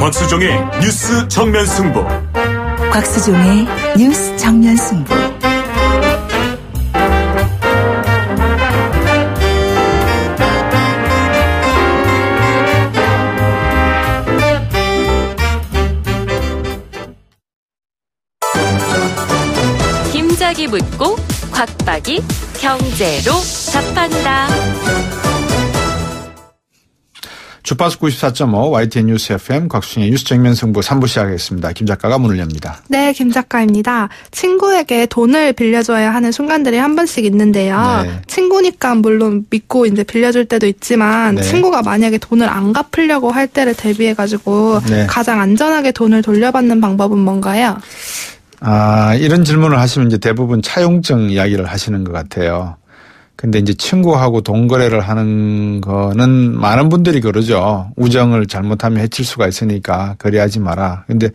곽수종의 뉴스 정면 승부. 곽수종의 뉴스 정면 승부. 김작이 묻고 곽박이 경제로 답한다. 주파수 94.5 YTN 뉴스 FM 곽수종의 뉴스 정면 승부 3부 시작하겠습니다. 김 작가가 문을 엽니다. 네, 김 작가입니다. 친구에게 돈을 빌려줘야 하는 순간들이 한 번씩 있는데요. 네. 친구니까 물론 믿고 이제 빌려줄 때도 있지만 네. 친구가 만약에 돈을 안 갚으려고 할 때를 대비해가지고 네. 가장 안전하게 돈을 돌려받는 방법은 뭔가요? 이런 질문을 하시면 이제 대부분 차용증 이야기를 하시는 것 같아요. 근데 이제 친구하고 돈 거래를 하는 거는 많은 분들이 그러죠. 우정을 잘못하면 해칠 수가 있으니까 거래하지 마라. 근데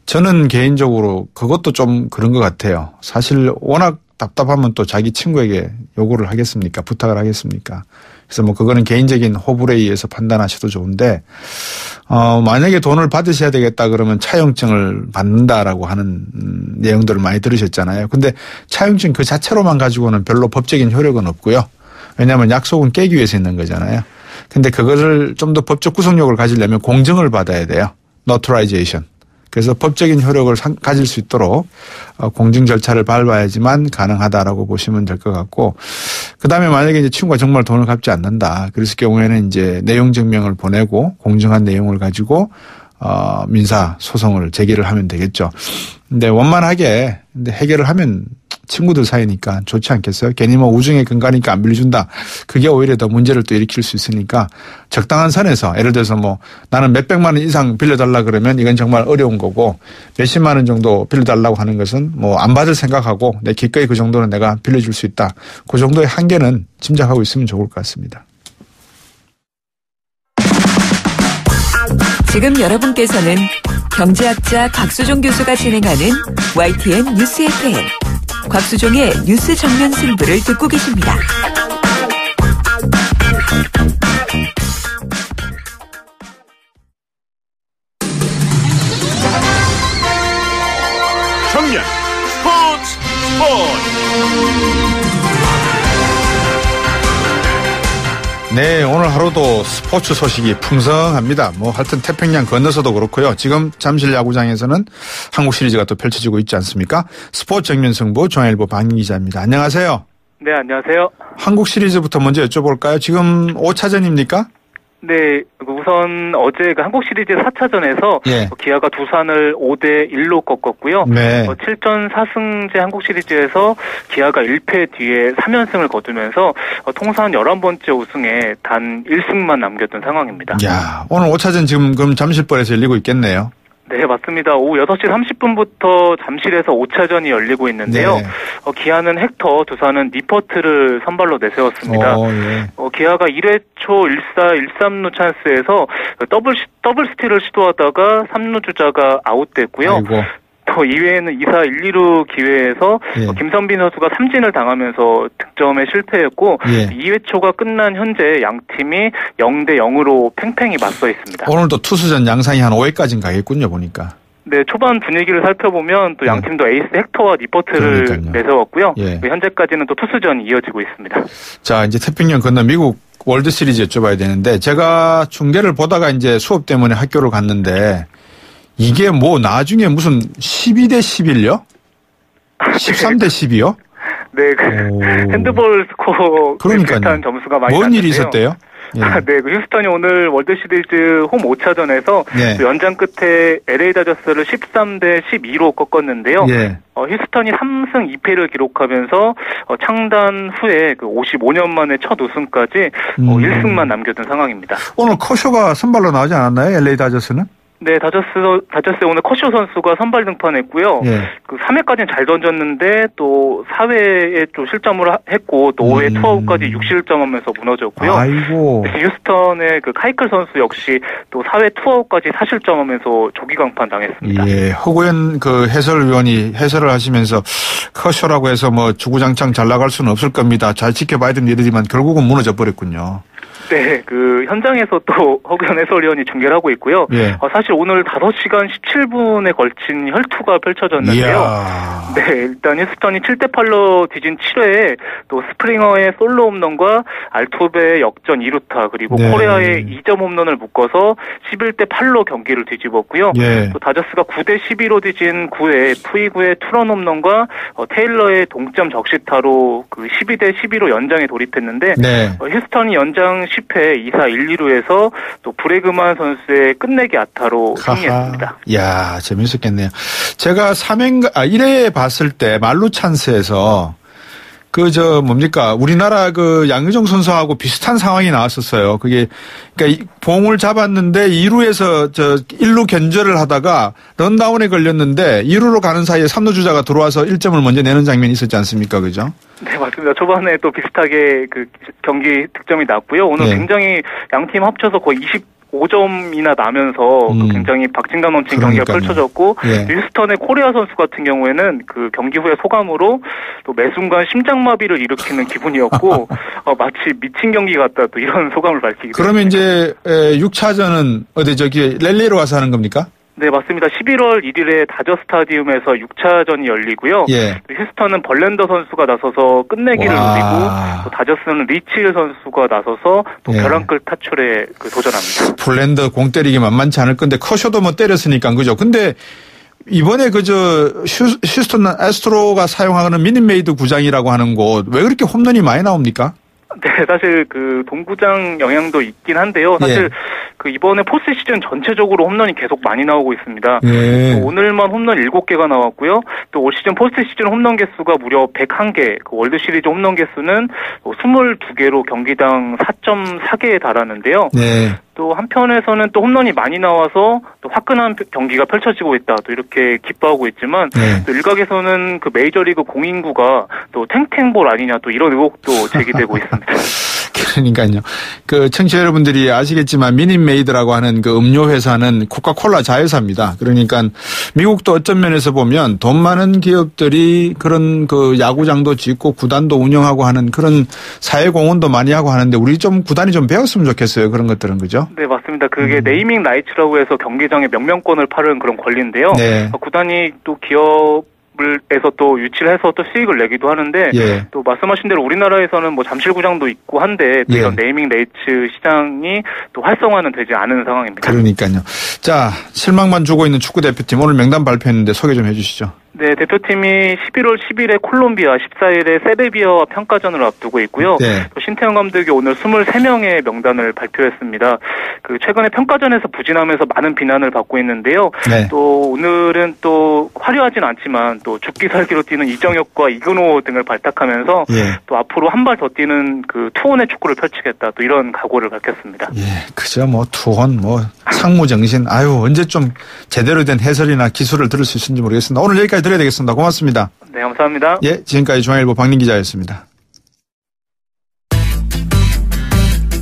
저는 개인적으로 그것도 좀 그런 것 같아요. 사실 워낙 답답하면 또 자기 친구에게 요구를 하겠습니까? 부탁을 하겠습니까? 그래서 뭐 그거는 개인적인 호불호에 의해서 판단하셔도 좋은데 만약에 돈을 받으셔야 되겠다 그러면 차용증을 받는다라고 하는 내용들을 많이 들으셨잖아요. 근데 차용증 그 자체로만 가지고는 별로 법적인 효력은 없고요. 왜냐하면 약속은 깨기 위해서 있는 거잖아요. 근데 그거를 좀 더 법적 구속력을 가지려면 공증을 받아야 돼요. notarization. 그래서 법적인 효력을 가질 수 있도록 공증 절차를 밟아야지만 가능하다라고 보시면 될 것 같고, 그다음에 만약에 이제 친구가 정말 돈을 갚지 않는다. 그랬을 경우에는 이제 내용 증명을 보내고 공증한 내용을 가지고 민사 소송을 제기를 하면 되겠죠. 근데 원만하게 근데 해결을 하면 친구들 사이니까 좋지 않겠어요? 괜히 뭐 우정의 근간이니까 안 빌려준다. 그게 오히려 더 문제를 또 일으킬 수 있으니까 적당한 선에서, 예를 들어서 뭐 나는 몇백만 원 이상 빌려달라 그러면 이건 정말 어려운 거고, 몇십만 원 정도 빌려달라고 하는 것은 뭐 안 받을 생각하고 내 기꺼이 그 정도는 내가 빌려줄 수 있다. 그 정도의 한계는 짐작하고 있으면 좋을 것 같습니다. 지금 여러분께서는 경제학자 곽수종 교수가 진행하는 YTN 뉴스 FM 곽수종의 뉴스 정면 승부를 듣고 계십니다. 정면 스포츠. 네, 오늘 하루도 스포츠 소식이 풍성합니다. 뭐 하여튼 태평양 건너서도 그렇고요. 지금 잠실 야구장에서는 한국 시리즈가 또 펼쳐지고 있지 않습니까? 스포츠 정면 승부 중앙일보 박민 기자입니다. 안녕하세요. 네, 안녕하세요. 한국 시리즈부터 먼저 여쭤볼까요? 지금 5차전입니까? 네, 우선 어제 그 한국 시리즈 4차전에서 예. 기아가 두산을 5대1로 꺾었고요. 네. 7전 4승제 한국 시리즈에서 기아가 1패 뒤에 3연승을 거두면서 통산 11번째 우승에 단 1승만 남겼던 상황입니다. 야, 오늘 5차전 지금 그럼 잠실벌에서 열리고 있겠네요. 네, 맞습니다. 오후 6시 30분부터 잠실에서 5차전이 열리고 있는데요. 네. 기아는 헥터, 두산은 니퍼트를 선발로 내세웠습니다. 예. 기아가 1회 초 1사 1-3루 찬스에서 더블 스틸을 시도하다가 3루 주자가 아웃됐고요. 아이고. 또 이외에는 2사 1-2루 기회에서 예. 김선빈 선수가 삼진을 당하면서 득점에 실패했고 예. 2회 초가 끝난 현재 양 팀이 0대0으로 팽팽히 맞서 있습니다. 오늘도 투수전 양상이 한 5회까지는 가겠군요, 보니까. 네, 초반 분위기를 살펴보면 또 양 팀도 에이스 헥터와 니퍼트를 그러니까요. 내세웠고요. 예. 현재까지는 또 투수전이 이어지고 있습니다. 자, 이제 태평양 건너 미국 월드 시리즈 여쭤봐야 되는데, 제가 중계를 보다가 이제 수업 때문에 학교를 갔는데 이게 뭐 나중에 무슨 12대 11요? 13대 10이요? 네, 핸드볼 스코어 그러니까요. 비슷한 점수가 많이 뭔 났는데요. 일이 있었대요? 예. 네, 휴스턴이 오늘 월드 시리즈 홈 5차전에서 예. 연장 끝에 LA 다저스를 13대 12로 꺾었는데요. 예. 휴스턴이 3승 2패를 기록하면서 창단 후에 그 55년 만에 첫 우승까지 1승만 남겨둔 상황입니다. 오늘 커쇼가 선발로 나오지 않았나요? LA 다저스는? 네, 다저스에 오늘 커쇼 선수가 선발 등판했고요. 예. 그 3회까지는 잘 던졌는데 또 4회에 좀 실점을 했고 또 5회 투아웃까지 6실점하면서 무너졌고요. 아이고. 휴스턴의 그 카이클 선수 역시 또 4회 투아웃까지 4실점하면서 조기 강판 당했습니다. 예, 허구현 그 해설위원이 해설을 하시면서 커쇼라고 해서 뭐 주구장창 잘 나갈 수는 없을 겁니다. 잘 지켜봐야 되는 일이지만 결국은 무너져 버렸군요. 네, 그 현장에서 또 허규현 해설위원이 중계를 하고 있고요. 예. 사실 오늘 5시간 17분에 걸친 혈투가 펼쳐졌는데요. 이야. 네, 일단 휴스턴이 7대8로 뒤진 7회에 또 스프링어의 솔로 홈런과 알투베의 역전 2루타 그리고 네. 코레아의 2점 홈런을 묶어서 11대8로 경기를 뒤집었고요. 예. 또 다저스가 9대12로 뒤진 9회 푸이구의 투런 홈런과 테일러의 동점 적시타로 그 12대12로 연장에 돌입했는데 네. 휴스턴이 연장 10회 2사 1-2루에서 또 브레그만 선수의 끝내기 안타로 승리했습니다. 이야, 재밌었겠네요. 제가 1회에 봤을 때 말루 찬스에서 우리나라 양의종 선수하고 비슷한 상황이 나왔었어요. 그러니까 봉을 잡았는데 2루에서 1루 견제를 하다가 런다운에 걸렸는데 2루로 가는 사이에 3루 주자가 들어와서 1점을 먼저 내는 장면이 있었지 않습니까? 그죠? 네, 맞습니다. 초반에 또 비슷하게 그 경기 득점이 났고요. 오늘 네. 굉장히 양팀 합쳐서 거의 25점이나 나면서 굉장히 박진감 넘친 경기가 펼쳐졌고 예. 휴스턴의 코레아 선수 같은 경우에는 그 경기 후에 소감으로 또 매 순간 심장마비를 일으키는 기분이었고 마치 미친 경기 같다 또 이런 소감을 밝히기도 그러면 이제 6차전은 랠리로 와서 하는 겁니까? 네, 맞습니다. 11월 1일에 다저 스타디움에서 6차전이 열리고요. 예. 휴스턴은 벌랜더 선수가 나서서 끝내기를 노리고 또 다저스는 리치일 선수가 나서서 또 벼랑끝 타출에 도전합니다. 벌랜더 공 때리기 만만치 않을 건데 커쇼도 때렸으니까 그죠? 근데 이번에 휴스턴 애스트로가 사용하는 미니메이드 구장이라고 하는 곳 왜 그렇게 홈런이 많이 나옵니까? 네, 사실 동구장 영향도 있긴 한데요. 사실 이번에 포스트 시즌 전체적으로 홈런이 계속 많이 나오고 있습니다. 오늘만 홈런 7개가 나왔고요. 또 올 시즌 포스트 시즌 홈런 개수가 무려 101개, 월드 시리즈 홈런 개수는 22개로 경기당 4.4개에 달하는데요. 네. 또 한편에서는 또 홈런이 많이 나와서 또 화끈한 경기가 펼쳐지고 있다. 또 이렇게 기뻐하고 있지만 또 일각에서는 메이저리그 공인구가 또 탱탱볼 아니냐 또 이런 의혹도 제기되고 있습니다. 그러니까요. 청취자 여러분들이 아시겠지만 미니메이드라고 하는 음료 회사는 코카콜라 자회사입니다. 그러니까 미국도 어떤 면에서 보면 돈 많은 기업들이 그런 야구장도 짓고 구단도 운영하고 하는 그런 사회 공헌도 많이 하고 하는데 우리 구단이 좀 배웠으면 좋겠어요. 그런 것들은 그죠? 네, 맞습니다. 그게 네이밍 라이츠라고 해서 경기장의 명명권을 파는 그런 권리인데요. 네. 구단이 또 기업에서 또 유치를 해서 또 수익을 내기도 하는데 또 말씀하신 대로 우리나라에서는 잠실구장도 있고 한데 또 이런 네이밍 레이츠 시장이 또 활성화는 되지 않은 상황입니다. 그러니까요. 자, 실망만 주고 있는 축구 대표팀 오늘 명단 발표했는데 소개 좀 해주시죠. 네, 대표팀이 11월 10일에 콜롬비아, 14일에 세르비아와 평가전을 앞두고 있고요. 네. 또 신태용 감독이 오늘 23명의 명단을 발표했습니다. 최근에 평가전에서 부진하면서 많은 비난을 받고 있는데요. 네. 또 오늘은 또 화려하진 않지만 또 죽기 살기로 뛰는 이정혁과 이근호 등을 발탁하면서 또 앞으로 한 발 더 뛰는 투혼의 축구를 펼치겠다. 또 이런 각오를 밝혔습니다. 예, 그죠. 투혼, 상무 정신. 언제 좀 제대로 된 해설이나 기술을 들을 수 있을지 모르겠습니다. 오늘 여기까지 드려야 되겠습니다. 고맙습니다. 네, 감사합니다. 예, 지금까지 중앙일보 박민 기자였습니다.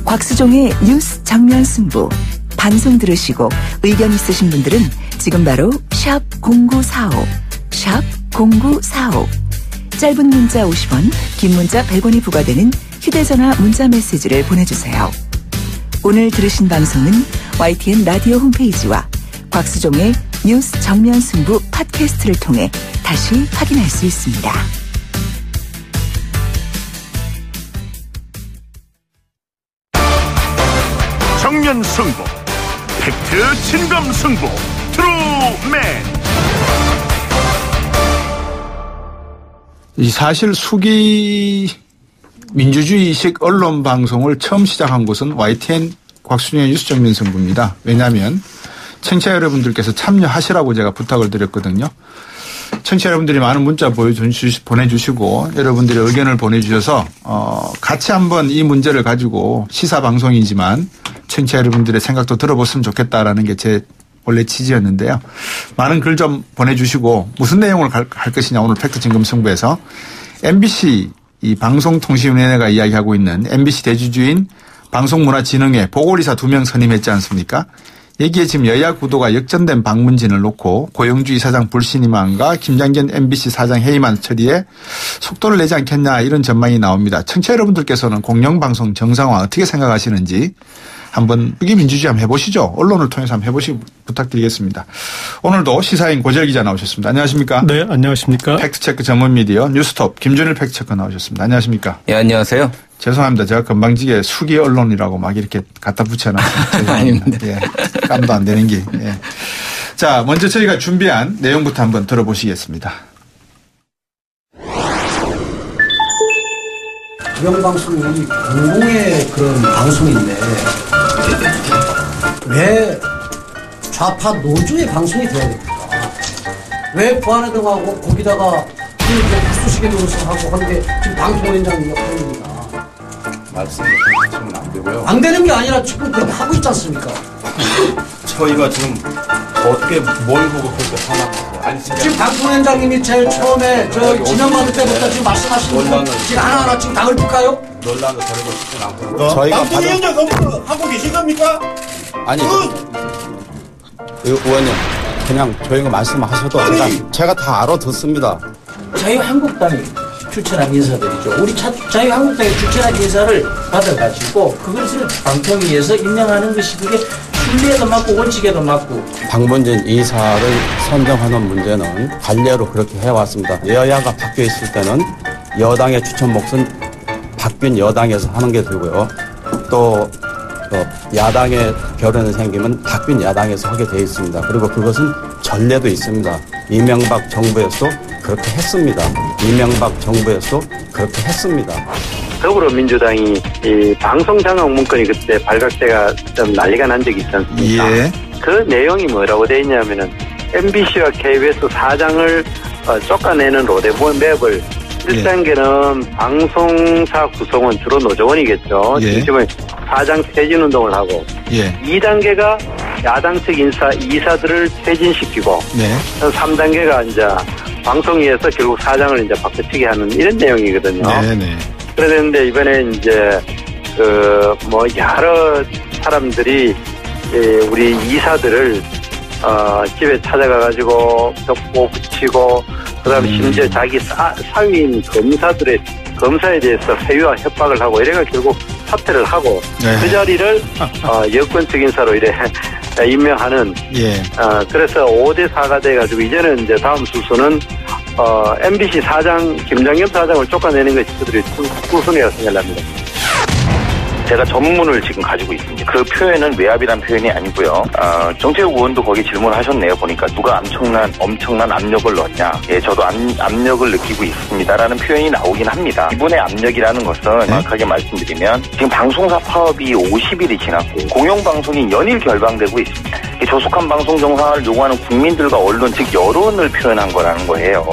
곽수종의 뉴스 정면 승부. 방송 들으시고 의견 있으신 분들은 지금 바로 샵 0945, 샵 0945. 짧은 문자 50원, 긴 문자 100원이 부과되는 휴대전화 문자 메시지를 보내주세요. 오늘 들으신 방송은 YTN 라디오 홈페이지와 곽수종의 뉴스 정면 승부 팟캐스트를 통해 다시 확인할 수 있습니다. 정면 승부, 팩트 진검 승부, 트루맨. 이 사실 수기 민주주의식 언론 방송을 처음 시작한 곳은 YTN 곽수종의 뉴스 정면 승부입니다. 왜냐하면 청취자 여러분들께서 참여하시라고 제가 부탁을 드렸거든요. 청취자 여러분들이 많은 문자 보내주시고 여러분들의 의견을 보내주셔서 같이 한번 이 문제를 가지고 시사 방송이지만 청취자 여러분들의 생각도 들어봤으면 좋겠다라는 게 제 원래 취지였는데요. 많은 글 좀 보내주시고 무슨 내용을 할 것이냐 오늘 팩트 진검 승부에서 MBC 이 방송통신위원회가 이야기하고 있는 MBC 대주주인 방송문화진흥회 보궐이사 2명 선임했지 않습니까? 여기에 지금 여야 구도가 역전된 방문진을 놓고 고영주 이사장 불신임안과 김장견 MBC 사장 해임안 처리에 속도를 내지 않겠냐 이런 전망이 나옵니다. 청취자 여러분들께서는 공영방송 정상화 어떻게 생각하시는지 한번 의기민주주의 한번 해보시죠. 언론을 통해서 한번 해보시기 부탁드리겠습니다. 오늘도 시사인 고재열 기자 나오셨습니다. 안녕하십니까? 네, 안녕하십니까? 팩트체크 전문 미디어 뉴스톱 김준일 팩트체커 나오셨습니다. 안녕하십니까? 예, 안녕하세요. 죄송합니다. 제가 건방지게 수기 언론이라고 막 이렇게 갖다 붙여놨습니다. 아닙니다. 예, 깜도 안 되는 게. 예. 자, 먼저 저희가 준비한 내용부터 한번 들어보시겠습니다. 공영방송이 공공의 그런 방송인데 왜 좌파 노조의 방송이 돼야 됩니까? 왜 부안해동하고 거기다가 국수식의 노릇하고 하는 게 지금 방통위원장 역할입니다. 말씀하시면 안 되고요. 안 되는 게 아니라 지금 그렇게 하고 있지 않습니까? 저희가 지금 어떻게 뭘 보고 그렇게 하나 아니 지금 방통위원장님이 제일 처음에 저 지난번 때부터 지금 말씀하시는 거 지금 하나하나 지금 당을 볼까요? 논란을 벌이고 싶진 않고 저희가 방통위원장 업무 하고 계신 겁니까? 아니 의원님 그냥 저희가 말씀하셔도 제가 다 알아듣습니다. 자유한국당이 추천한 인사들이죠. 우리 자유한국당의 추천한 인사를 받아가지고 그것을 방통위에서 임명하는 것이 그게 순리에도 맞고 원칙에도 맞고. 방문진 이사를 선정하는 문제는 관례로 그렇게 해왔습니다. 여야가 바뀌어 있을 때는 여당의 추천 몫은 바뀐 여당에서 하는 게 되고요. 또 야당의 결연이 생기면 바뀐 야당에서 하게 돼 있습니다. 그리고 그것은 전례도 있습니다. 이명박 정부에서도 그렇게 했습니다. 이명박 정부에서도 그렇게 했습니다. 더불어민주당이 이 방송장악 문건이 그때 발각돼가 좀 난리가 난 적이 있지 않습니까? 예. 그 내용이 뭐라고 돼 있냐면은 MBC와 KBS 사장을 쫓아내는 로드맵을 1단계는 방송사 구성원 주로 노조원이겠죠. 중심을 사장 퇴진운동을 하고 2단계가 야당 측 이사들을 퇴진시키고 3단계가 이제 방송위에서 결국 사장을 이제 바꿔치기 하는 이런 내용이거든요. 그런데 이번에 이제 여러 사람들이 우리 이사들을 집에 찾아가가지고 벽보 붙이고 그다음에 심지어 자기 사위인 검사에 대해서 회유와 협박을 하고 이래가 결국 사퇴를 하고 그 자리를 여권 측 인사로 이래 임명하는 그래서 5대4가 돼가지고 이제는 이제 다음 순서는 MBC 사장 김장겸 사장을 쫓아내는 것이 그들의 우선이라고 생각합니다. 제가 전문을 지금 가지고 있습니다. 그 표현은 외압이란 표현이 아니고요. 정태욱 의원도 거기 질문을 하셨네요. 보니까 누가 엄청난 압력을 넣었냐. 예, 저도 압력을 느끼고 있습니다라는 표현이 나오긴 합니다. 이분의 압력이라는 것은 정확하게 말씀드리면 지금 방송사 파업이 50일이 지났고 공영방송이 연일 결방되고 있습니다. 조속한 방송 정상화를 요구하는 국민들과 언론 즉 여론을 표현한 거라는 거예요.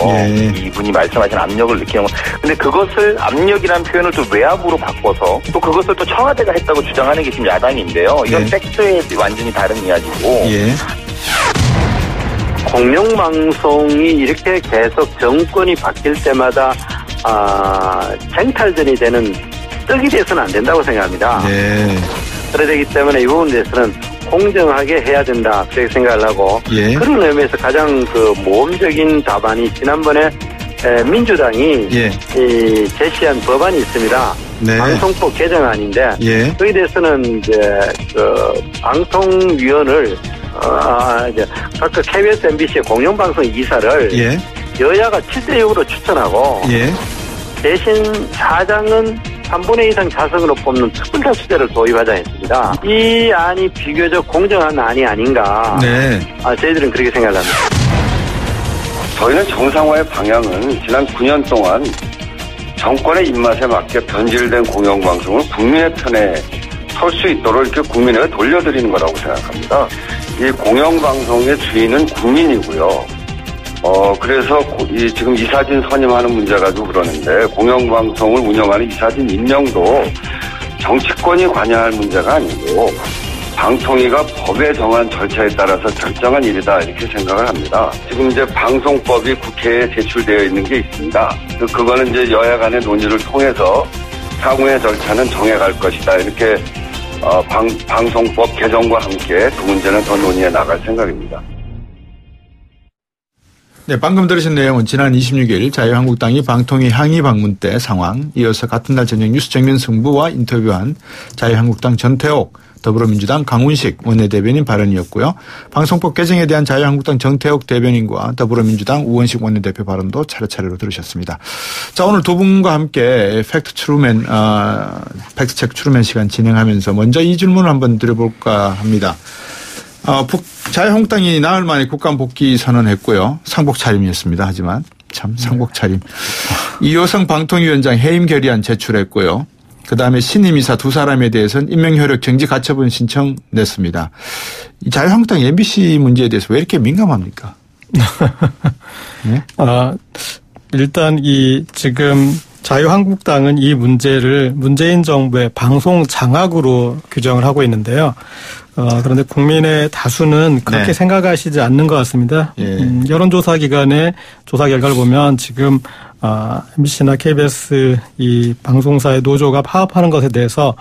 이분이 말씀하신 압력을 느끼는 거. 근데 그것을 압력이라는 표현을 또 외압으로 바꿔서 또 그것을 또 청와대가 했다고 주장하는 게 지금 야당인데요. 이건 팩트에 완전히 다른 이야기고. 공영방송이 이렇게 계속 정권이 바뀔 때마다 쟁탈전이 되는 떡이 돼서는 안 된다고 생각합니다. 그래야 되기 때문에 이 부분에 대해서는 공정하게 해야 된다 그렇게 생각을 하고 그런 의미에서 가장 모험적인 답안이 지난번에 민주당이 제시한 법안이 있습니다. 방송법 개정안인데 거기에 대해서는 이제 방통위원을 각각 KBS, MBC의 공영방송 이사를 여야가 7대6으로 추천하고 대신 사장은 3분의 2 이상 자석으로 뽑는 특별다수제를 도입하자 했습니다. 이 안이 비교적 공정한 안이 아닌가. 저희들은 그렇게 생각합니다. 저희는 정상화의 방향은 지난 9년 동안 정권의 입맛에 맞게 변질된 공영방송을 국민의 편에 설 수 있도록 이렇게 국민에게 돌려드리는 거라고 생각합니다. 이 공영방송의 주인은 국민이고요. 그래서 지금 이사진 선임하는 문제 가지고 그러는데 공영방송을 운영하는 이사진 임명도 정치권이 관여할 문제가 아니고 방통위가 법에 정한 절차에 따라서 결정한 일이다 이렇게 생각을 합니다. 지금 이제 방송법이 국회에 제출되어 있는 게 있습니다. 그거는 이제 여야 간의 논의를 통해서 향후의 절차는 정해갈 것이다 이렇게 방송법 개정과 함께 두 문제는 더 논의해 나갈 생각입니다. 네, 방금 들으신 내용은 지난 26일 자유한국당이 방통위 항의 방문 때 상황, 이어서 같은 날 저녁 뉴스 정면 승부와 인터뷰한 자유한국당 전태옥, 더불어민주당 강훈식 원내대변인 발언이었고요. 방송법 개정에 대한 자유한국당 정태옥 대변인과 더불어민주당 우원식 원내대표 발언도 차례차례로 들으셨습니다. 자, 오늘 두 분과 함께 팩트체크 추루맨 시간 진행하면서 먼저 이 질문을 한번 드려볼까 합니다. 자유한국당이 나흘 만에 국감 복귀 선언했고요. 상복 차림이었습니다. 하지만 참 상복 차림. 이호성 방통위원장 해임 결의안 제출했고요. 그다음에 신임 이사 두 사람에 대해서는 임명효력 정지 가처분 신청 냈습니다. 이 자유한국당 MBC 문제에 대해서 왜 이렇게 민감합니까? 네? 일단 지금 자유한국당은 이 문제를 문재인 정부의 방송 장악으로 규정을 하고 있는데요. 그런데 국민의 다수는 그렇게 생각하시지 않는 것 같습니다. 여론조사 기관의 조사 결과를 보면 지금 MBC나 KBS 이 방송사의 노조가 파업하는 것에 대해서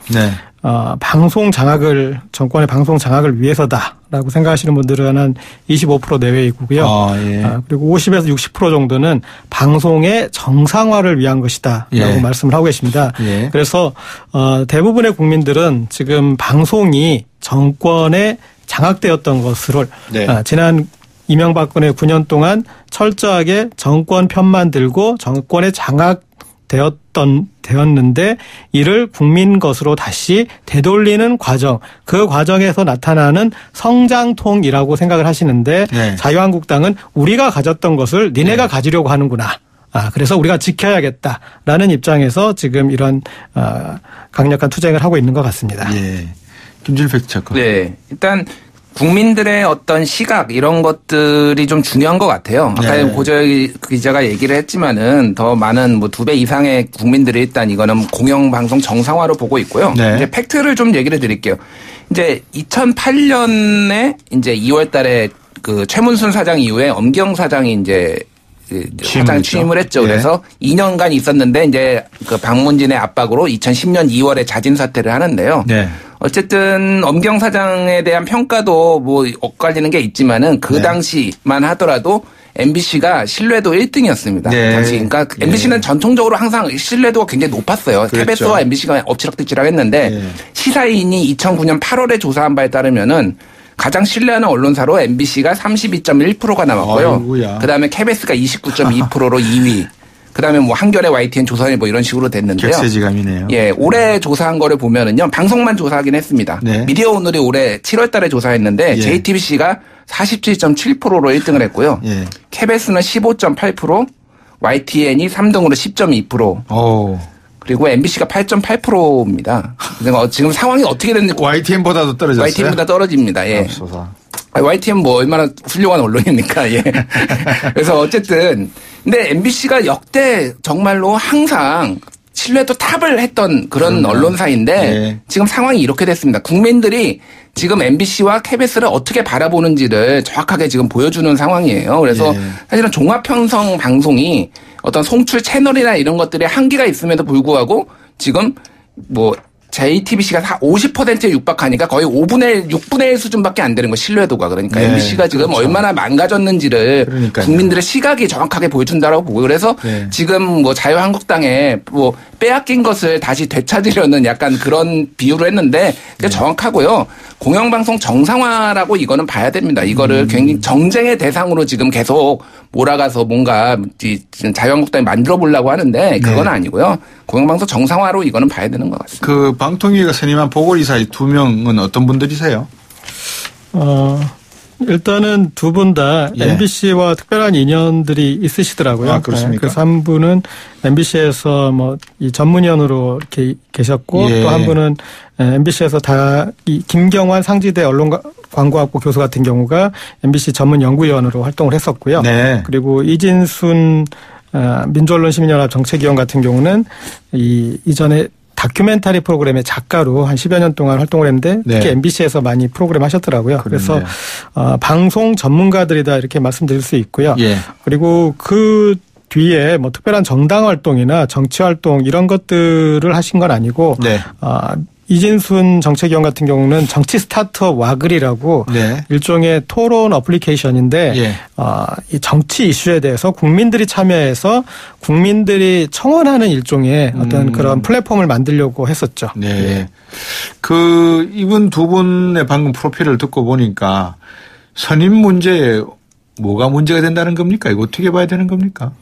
방송 장악을 정권의 방송 장악을 위해서다라고 생각하시는 분들은 한 25% 내외이고요. 그리고 50에서 60% 정도는 방송의 정상화를 위한 것이다라고 말씀을 하고 계십니다. 그래서 대부분의 국민들은 지금 방송이 정권에 장악되었던 것을 지난 이명박근혜 9년 동안 철저하게 정권 편만 들고 정권에 장악되었는데 이를 국민 것으로 다시 되돌리는 과정, 그 과정에서 나타나는 성장통이라고 생각을 하시는데 자유한국당은 우리가 가졌던 것을 니네가 가지려고 하는구나. 그래서 우리가 지켜야겠다라는 입장에서 지금 이런 강력한 투쟁을 하고 있는 것 같습니다. 김준일 팩트체크. 네, 일단 국민들의 어떤 시각 이런 것들이 좀 중요한 것 같아요. 아까 고저희 기자가 얘기를 했지만은 더 많은 2배 이상의 국민들이 일단 이거는 공영방송 정상화로 보고 있고요. 이제 팩트를 좀 얘기를 드릴게요. 이제 2008년에 이제 2월 달에 그 최문순 사장 이후에 엄경 사장이 이제 사장 취임을 했죠. 그래서 2년간 있었는데 이제 그 박문진의 압박으로 2010년 2월에 자진 사퇴를 하는데요. 어쨌든 엄경 사장에 대한 평가도 엇갈리는 게 있지만은 그 당시만 하더라도 MBC가 신뢰도 1등이었습니다. 당시 그러니까 MBC는 전통적으로 항상 신뢰도가 굉장히 높았어요. KBS와 MBC가 엎치락뒤치락했는데 시사인이 2009년 8월에 조사한 바에 따르면은 가장 신뢰하는 언론사로 MBC가 32.1%가 남았고요. 그다음에 KBS가 29.2%로 2위. 그다음에 한겨레, YTN, 조선일보 이런 식으로 됐는데요. 격세지감이네요. 올해 조사한 거를 보면은요. 방송만 조사하긴 했습니다. 미디어 오늘이 올해 7월 달에 조사했는데 JTBC가 47.7%로 1등을 했고요. KBS는 15.8%, YTN이 3등으로 10.2%. 그리고 MBC가 8.8%입니다. 지금 상황이 어떻게 됐는지. YTN보다도 떨어졌어요? YTN보다 떨어집니다. YTN 얼마나 훌륭한 언론입니까? 그래서 어쨌든 근데 MBC가 역대 정말로 항상 신뢰도 탑을 했던 그런 언론사인데 지금 상황이 이렇게 됐습니다. 국민들이 지금 MBC와 KBS를 어떻게 바라보는지를 정확하게 지금 보여주는 상황이에요. 그래서 사실은 종합편성 방송이 어떤 송출 채널이나 이런 것들에 한계가 있음에도 불구하고 지금 JTBC가 50%에 육박하니까 거의 6분의 1 수준밖에 안 되는 거 신뢰도가. 그러니까 MBC가 지금 얼마나 망가졌는지를 국민들의 시각이 정확하게 보여준다라고 보고 그래서 지금 자유한국당에 빼앗긴 것을 다시 되찾으려는 약간 그런 비유를 했는데 그게 정확하고요. 공영방송 정상화라고 이거는 봐야 됩니다. 이거를 굉장히 정쟁의 대상으로 지금 계속 몰아가서 뭔가 자유한국당이 만들어 보려고 하는데 그건 아니고요. 공영방송 정상화로 이거는 봐야 되는 것 같습니다. 그 방통위가 선임한 보궐이사 2명은 어떤 분들이세요? 일단은 두 분 다 MBC와 특별한 인연들이 있으시더라고요. 그렇습니까? 그래서 한 분은 MBC에서 이 전문위원으로 이렇게 계셨고 또 한 분은 MBC에서 이 김경환 상지대 언론광고학부 교수 같은 경우가 MBC 전문연구위원으로 활동을 했었고요. 그리고 이진순 민주언론시민연합 정책위원 같은 경우는 이전에 다큐멘터리 프로그램의 작가로 한 10여 년 동안 활동을 했는데 특히 MBC에서 많이 프로그램 하셨더라고요. 그래서 방송 전문가들이다 이렇게 말씀드릴 수 있고요. 그리고 그 뒤에 특별한 정당 활동이나 정치 활동 이런 것들을 하신 건 아니고 이진순 정책위원 같은 경우는 정치 스타트업 와글이라고 네. 일종의 토론 어플리케이션인데 예. 이 정치 이슈에 대해서 국민들이 참여해서 국민들이 청원하는 일종의 어떤 그런 플랫폼을 만들려고 했었죠. 네. 예. 이분 두 분의 방금 프로필을 듣고 보니까 선임 문제에 뭐가 문제가 된다는 겁니까? 이거 어떻게 봐야 되는 겁니까?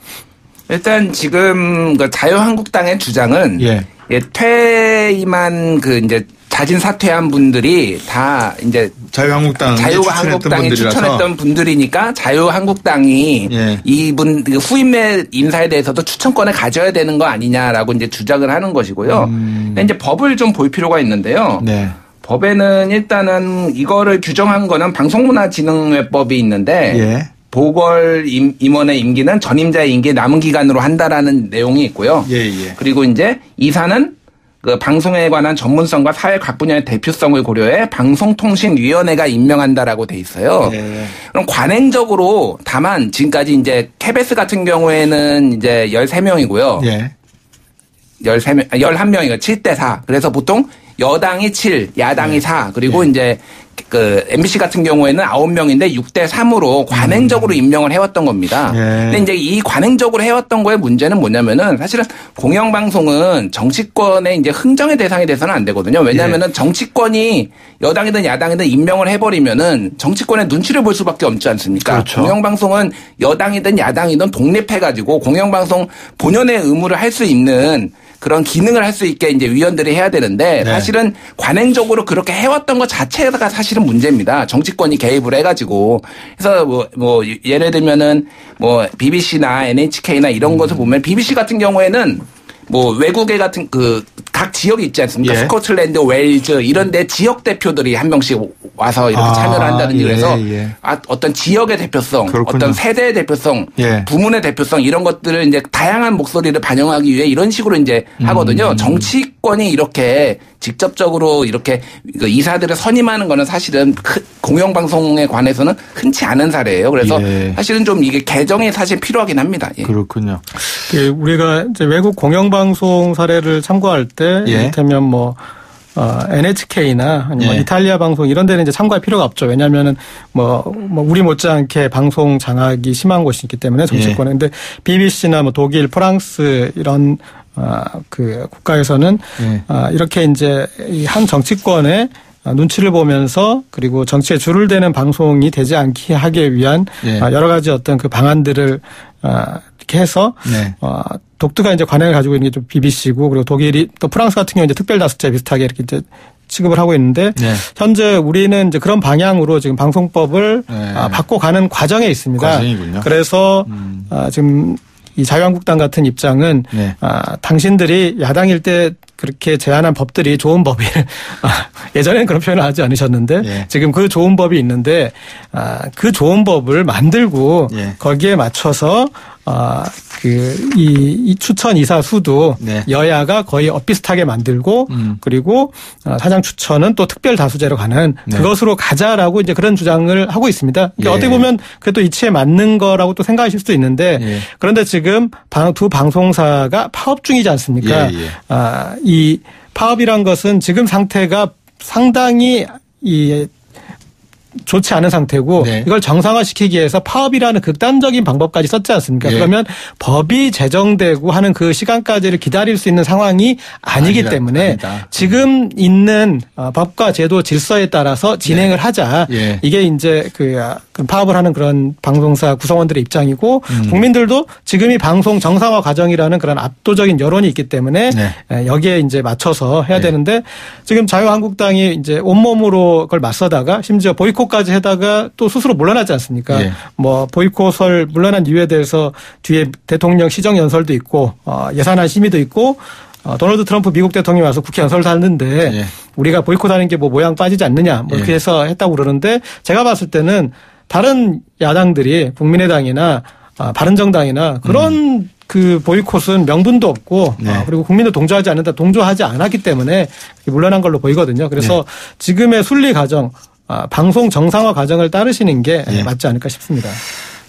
일단 지금 그 자유한국당의 주장은 예. 예, 퇴임한 이제 자진 사퇴한 분들이 다 이제 자유한국당이 추천했던 분들이니까 자유한국당이 예. 이분 후임의 인사에 대해서도 추천권을 가져야 되는 거 아니냐라고 이제 주장을 하는 것이고요. 근데 이제 법을 좀 볼 필요가 있는데요. 네. 법에는 일단은 이거를 규정한 거는 방송문화진흥회법이 있는데 예. 보궐 임원의 임기는 전임자의 임기에 남은 기간으로 한다라는 내용이 있고요. 예, 예. 그리고 이제 이사는 그 방송에 관한 전문성과 사회 각 분야의 대표성을 고려해 방송통신위원회가 임명한다라고 돼 있어요. 예. 그럼 관행적으로 다만 지금까지 이제 KBS 같은 경우에는 이제 13명이고요. 예. 11명이고 7대4. 그래서 보통 여당이 7, 야당이 4. 그리고 이제 MBC 같은 경우에는 9명인데 6대3으로 관행적으로 임명을 해왔던 겁니다. 근데 이제 이 관행적으로 해왔던 거의 문제는 뭐냐면은 사실은 공영방송은 정치권의 이제 흥정의 대상이 돼서는 안 되거든요. 왜냐하면은 정치권이 여당이든 야당이든 임명을 해버리면은 정치권의 눈치를 볼 수밖에 없지 않습니까? 그렇죠. 공영방송은 여당이든 야당이든 독립해가지고 공영방송 본연의 의무를 할 수 있는 그런 기능을 할 수 있게 이제 위원들이 해야 되는데 네. 사실은 관행적으로 그렇게 해왔던 것 자체가 사실은 문제입니다. 정치권이 개입을 해가지고. 그래서 뭐 예를 들면은 BBC나 NHK나 이런 것을 보면 BBC 같은 경우에는 외국에 같은 각 지역이 있지 않습니까? 예. 스코틀랜드, 웨일즈 이런 데 지역 대표들이 한 명씩 와서 이렇게 참여를 한다든지 그래서 어떤 지역의 대표성, 그렇군요. 어떤 세대의 대표성, 부문의 대표성 이런 것들을 이제 다양한 목소리를 반영하기 위해 이런 식으로 이제 하거든요. 정치권이 이렇게 직접적으로 이렇게 이사들을 선임하는 거는 사실은 공영방송에 관해서는 흔치 않은 사례예요. 그래서 사실은 좀 이게 개정이 사실 필요하긴 합니다. 예. 그렇군요. 우리가 이제 외국 공영방송 사례를 참고할 때 이를테면 NHK나 아니면 이탈리아 방송 이런 데는 이제 참고할 필요가 없죠. 왜냐하면은 우리 못지않게 방송 장악이 심한 곳이 있기 때문에 정치권에. 근데 BBC나 독일, 프랑스 이런 국가에서는 이렇게 이제 한 정치권의 눈치를 보면서 그리고 정치에 줄을 대는 방송이 되지 않게 하기 위한 여러 가지 어떤 그 방안들을 이렇게 해서 독특한 이제 관행을 가지고 있는 게 좀 BBC고 그리고 독일이 또 프랑스 같은 경우 이제 특별 다수제 비슷하게 이렇게 이제 취급을 하고 있는데 현재 우리는 이제 그런 방향으로 지금 방송법을 바꿔가는 과정에 있습니다. 과정이군요. 그래서 지금 이 자유한국당 같은 입장은 당신들이 야당일 때 그렇게 제안한 법들이 좋은 법이 예전에는 그런 표현을 하지 않으셨는데 지금 그 좋은 법이 있는데 그 좋은 법을 만들고 거기에 맞춰서 이 추천 이사 수도 여야가 거의 엇비슷하게 만들고 그리고 사장 추천은 또 특별 다수제로 가는 그것으로 가자라고 이제 그런 주장을 하고 있습니다. 그러니까 어떻게 보면 그것도 이치에 맞는 거라고 또 생각하실 수도 있는데 그런데 지금 두 방송사가 파업 중이지 않습니까? 이 파업이란 것은 지금 상태가 상당히 좋지 않은 상태고 이걸 정상화시키기 위해서 파업이라는 극단적인 방법까지 썼지 않습니까? 그러면 법이 제정되고 하는 그 시간까지를 기다릴 수 있는 상황이 아니기 때문에 지금 있는 법과 제도 질서에 따라서 진행을 하자. 이게 이제 파업을 하는 그런 방송사 구성원들의 입장이고 국민들도 지금이 방송 정상화 과정이라는 그런 압도적인 여론이 있기 때문에 여기에 이제 맞춰서 해야 되는데 지금 자유한국당이 이제 온몸으로 그걸 맞서다가 심지어 보이콧까지 해다가 또 스스로 물러나지 않습니까? 보이콧을 물러난 이유에 대해서 뒤에 대통령 시정연설도 있고 예산안 심의도 있고 도널드 트럼프 미국 대통령이 와서 국회 연설도 하는데 우리가 보이콧하는 게 모양 빠지지 않느냐 그렇게 해서 했다고 그러는데 제가 봤을 때는 다른 야당들이 국민의당이나 바른정당이나 그런 그 보이콧은 명분도 없고 그리고 국민도 동조하지 않았기 때문에 물러난 걸로 보이거든요. 그래서 지금의 순리 과정, 방송 정상화 과정을 따르시는 게 맞지 않을까 싶습니다.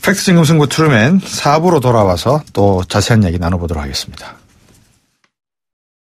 팩트 진검승부 트루맨 4부로 돌아와서 또 자세한 얘기 나눠보도록 하겠습니다.